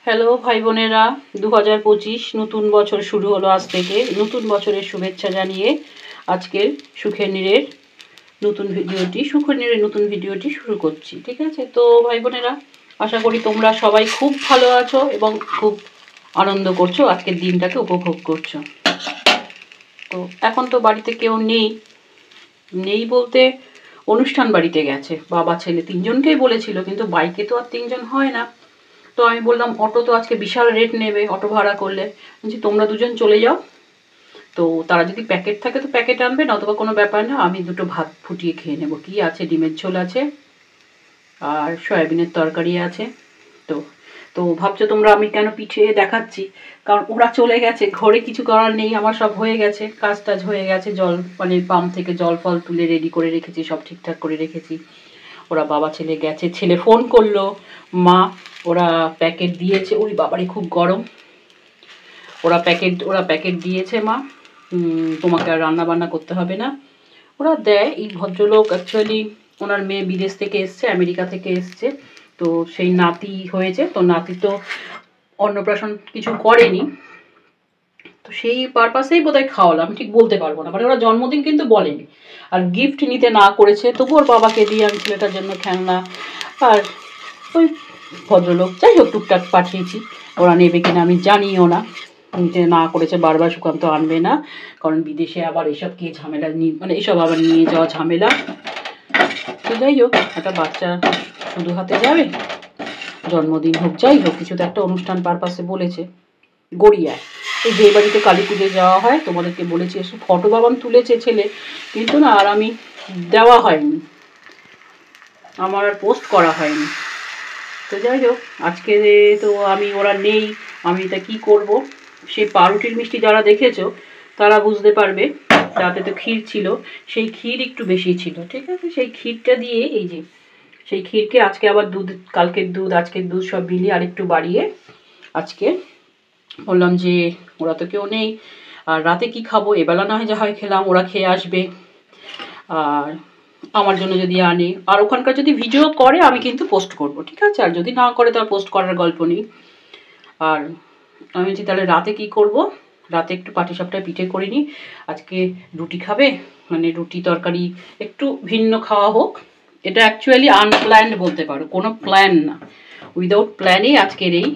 Hello ভাই বোনেরা, 2025 নতুন বছর শুরু হলো আজ থেকে। নতুন বছরের শুভেচ্ছা জানিয়ে আজকের সুখের নতুন ভিডিওটি শুরু করছি। ঠিক আছে, তো ভাই বোনেরা, আশা করি তোমরা সবাই খুব ভালো আছো এবং খুব আনন্দ করছো, আজকের দিনটাকে উপভোগ করছো। তো এখন তো বাড়িতে কেউ নেই বলতে অনুষ্ঠান বাড়িতে গেছে, বাবা ছেলে তিনজনকেই বলেছিল, কিন্তু বাইকে তো আর তিনজন হয় না। তো আমি বললাম অটো তো আজকে বিশাল রেট নেবে অটো ভাড়া করলে, বলছি তোমরা দুজন চলে যাও, তো তারা যদি প্যাকেট থাকে তো প্যাকেট আনবে, নতুবা কোনো ব্যাপার না, আমি দুটো ভাত ফুটিয়ে খেয়ে নেবো। কি আছে, ডিমের ঝোল আছে আর সয়াবিনের তরকারি আছে। তো তো ভাবছো তোমরা আমি কেন পিঠে দেখাচ্ছি, কারণ ওরা চলে গেছে, ঘরে কিছু করার নেই, আমার সব হয়ে গেছে, কাজ টাজ হয়ে গেছে, জল মানে পাম্প থেকে জল ফল তুলে রেডি করে রেখেছি, সব ঠিকঠাক করে রেখেছি। ওরা বাবা ছেলে গেছে, ছেলে ফোন করলো, মা ওরা প্যাকেট দিয়েছে, ওই বাবারই খুব গরম, ওরা প্যাকেট দিয়েছে মা, তোমাকে আর রান্না বান্না করতে হবে না। ওরা দেয়, এই ভদ্রলোক অ্যাকচুয়ালি ওনার মেয়ে বিদেশ থেকে এসছে, আমেরিকা থেকে এসছে, তো সেই নাতি হয়েছে, তো নাতি তো অন্নপ্রাশন কিছু করেনি, তো সেই পারপাসেই বোধহয় খাওয়ালাম, আমি ঠিক বলতে পারবো না, মানে ওরা জন্মদিন কিন্তু বলেনি, আর গিফট নিতে না করেছে, তবু ওর বাবাকে দিয়ে আমি ছেলেটার জন্য খেলনা আর ওই ভদ্রলোক যাই হোক টুকটাক পাঠিয়েছি, ওরা নেবে কিনা আমি জানিও না, নিতে না করেছে, বারবার সুকান্ত আনবে না, কারণ বিদেশে আবার এসব কে ঝামেলা মানে এসব আবার নিয়ে যাওয়া ঝামেলা। তো যাই হোক, একটা বাচ্চা শুধু হাতে যাবে, জন্মদিন হোক যাই হোক, কিছু তো একটা অনুষ্ঠান পারপাসে বলেছে। গড়িয়ায় এই যে বাড়িতে কালী পুজো যাওয়া হয়, তোমাদেরকে বলেছি, এসব ফটো বাবান তুলেছে ছেলে, কিন্তু না আর আমি দেওয়া হয়নি, আমার আর পোস্ট করা হয়নি। তো যাই হোক, আজকে তো ওরা নেই, আমি তা কি করব। সেই পাউরুটির মিষ্টি যারা দেখেছো তারা বুঝতে পারবে, তাতে তো ক্ষীর ছিল, সেই ক্ষীর একটু বেশি ছিল, ঠিক আছে, সেই ক্ষীরটা দিয়ে এই যে সেই ক্ষীরকে আজকে আবার দুধ, কালকের দুধ আজকের দুধ সব মিলিয়ে আরেকটু বাড়িয়ে আজকে বললাম যে ওরা তো কেউ নেই, আর রাতে কি খাবো, এবেলা না হয় যা হয় খেলাম, ওরা খেয়ে আসবে, আর আমার জন্য যদি আনে, আর ওখানকার যদি ভিডিও করে আমি কিন্তু পোস্ট করব, ঠিক আছে, আর যদি না করে তার পোস্ট করার গল্প নেই। আর আমি বলছি তাহলে রাতে কি করব, রাতে একটু পাটিসাপটায় পিঠে করে নিই, আজকে রুটি খাবে, মানে রুটি তরকারি একটু ভিন্ন খাওয়া হোক, এটা অ্যাকচুয়ালি আনপ্ল্যান্ড বলতে পারো, কোনো প্ল্যান না, উইদাউট প্ল্যানেই আজকের এই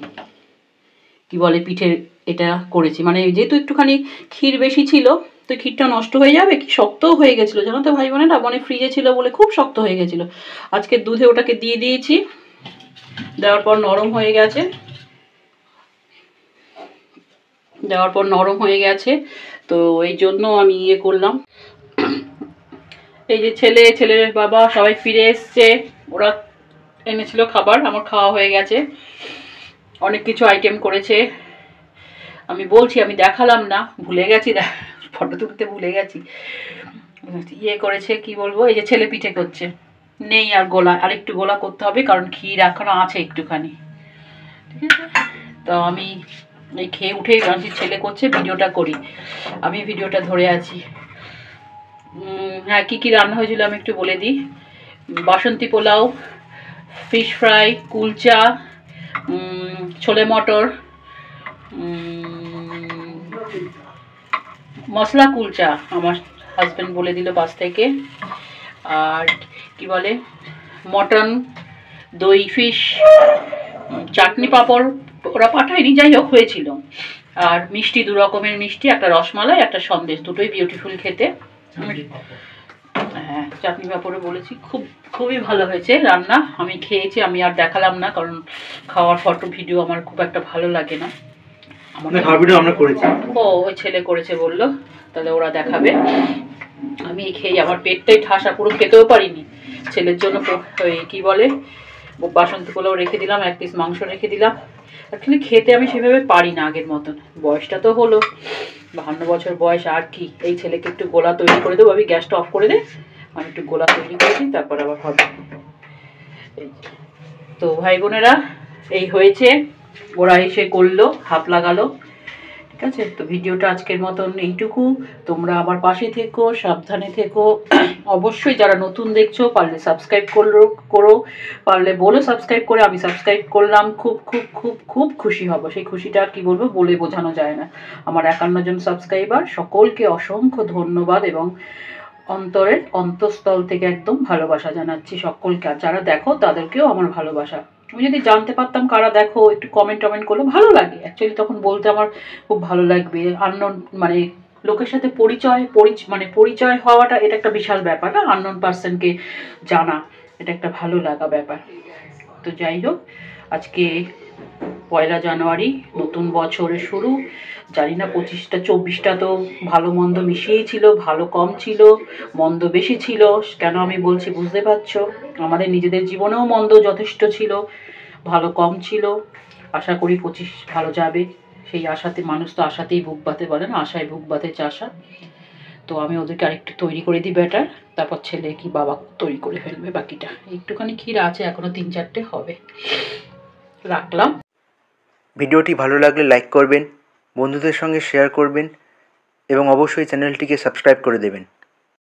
কি বলে পিঠে এটা করেছি, মানে যেহেতু একটুখানি ক্ষীর বেশি ছিল, তো ক্ষীরটা নষ্ট হয়ে যাবে, কি শক্তও হয়ে গেছিলো জানো তো ভাই বোনেরা, মানে ফ্রিজে ছিল বলে খুব শক্ত হয়ে গেছিলো, আজকে দুধে ওটাকে দিয়ে দিয়েছি, দেওয়ার পর নরম হয়ে গেছে, তো এই জন্য আমি ইয়ে করলাম। এই যে ছেলের বাবা সবাই ফিরে এসছে, ওরা এনেছিল খাবার, আমার খাওয়া হয়ে গেছে, অনেক কিছু আইটেম করেছে, আমি বলছি আমি দেখালাম না, ভুলে গেছি, ফটো তুলতে ভুলে গেছি, ইয়ে করেছে কি বলবো, এই যে ছেলে পিঠে করছে, নেই আর গোলা, আরেকটু গোলা করতে হবে, কারণ ক্ষীর এখনো আছে একটুখানি, ঠিক আছে। তো আমি এই খেয়ে উঠেই ভাবছি ছেলে করছে, ভিডিওটা করি, আমি ভিডিওটা ধরে আছি। হ্যাঁ, কি রান্না হয়েছিল আমি একটু বলে দিই, বাসন্তী পোলাও, ফিশ ফ্রাই, কুলচা, ছোলে মটর, মশলা কুলচা আমার হাজব্যান্ড বলে দিল বাস থেকে, আর কি বলে মটন, দই ফিশ, চাটনি পাঁপড় ওরা পাঠায়নি, যাই হোক হয়েছিল, আর মিষ্টি, 2 রকমের মিষ্টি, একটা রসমালাই, একটা সন্দেশ, দুটোই বিউটিফুল খেতে। হ্যাঁ, চাটনি পাঁপড়ও বলেছি, খুবই ভালো হয়েছে রান্না, আমি খেয়েছি, আমি আর দেখালাম না, কারণ খাওয়ার ফটো ভিডিও আমার খুব একটা ভালো লাগে না, ওই ছেলে করেছে বললো, তাহলে ওরা দেখাবে, আমি খেয়ে আমার পেটটাই ঠাসা, পুরো খেতেও পারিনি, ছেলের জন্য ওই কি বলে বাসন্তী পোলাও রেখে দিলাম, 1 পিস মাংস রেখে দিলাম, অ্যাকচুয়ালি খেতে আমি সেভাবে পারি না আগের মতন, বয়সটা তো হলো 52 বছর বয়স, আর কি, এই ছেলেকে একটু গোলা তৈরি করে দেবো, আমি গ্যাসটা অফ করে দে, আমি একটু গোলা তৈরি করে দিই, তারপর আবার হবে। তো ভাই বোনেরা, এই হয়েছে, ওরা এসে করলো, হাত লাগালো, ঠিক আছে, তো ভিডিওটা আজকের মতন এইটুকু। তোমরা আমার পাশে থেকো, সাবধানে থেকো। অবশ্যই যারা নতুন দেখছো পারলে সাবস্ক্রাইব করো, পারলে বলো সাবস্ক্রাইব করে। আমি সাবস্ক্রাইব করলাম, খুব খুব খুব খুব খুশি হব। সেই খুশিটা আর কি বলবো, বলে বোঝানো যায় না। আমার 51 জন সাবস্ক্রাইবার, সকলকে অসংখ্য ধন্যবাদ এবং অন্তরের অন্তঃস্থল থেকে একদম ভালোবাসা জানাচ্ছি সকলকে। আর যারা দেখো তাদেরকেও আমার ভালোবাসা। আমি যদি জানতে পারতাম কারা দেখো, একটু কমেন্ট করলে ভালো লাগে। অ্যাকচুয়ালি তখন বলতে আমার খুব ভালো লাগবে। আননোন মানে লোকের সাথে পরিচয় হওয়াটা, এটা একটা বিশাল ব্যাপার না? আননোন পার্সনকে জানা, এটা একটা ভালো লাগা ব্যাপার। তো যাই হোক, আজকে 1 জানুয়ারি, নতুন বছরের শুরু। জানি না 25টা 24টা তো ভালো মন্দ মিশিয়েই ছিল, ভালো কম ছিল, মন্দ বেশি ছিল। কেন আমি বলছি বুঝতে পারছো। আমাদের নিজেদের জীবনেও মন্দ যথেষ্ট ছিল, ভালো কম ছিল। আশা করি 25 ভালো যাবে। সেই আশাতে, মানুষ তো আশাতেই বুক বাঁধে বলে না, আশায় বুক বাঁধে চাষা। তো আমি ওদেরকে আরেকটু তৈরি করে দিই ব্যাটার, তারপর ছেলে কি বাবা তৈরি করে ফেলবে বাকিটা। একটুখানি ক্ষীর আছে, এখনো 3-4টে হবে। রাখলাম। ভিডিওটি ভালো লাগলে লাইক করবেন, বন্ধুদের সঙ্গে শেয়ার করবেন এবং অবশ্যই চ্যানেলটিকে সাবস্ক্রাইব করে দেবেন।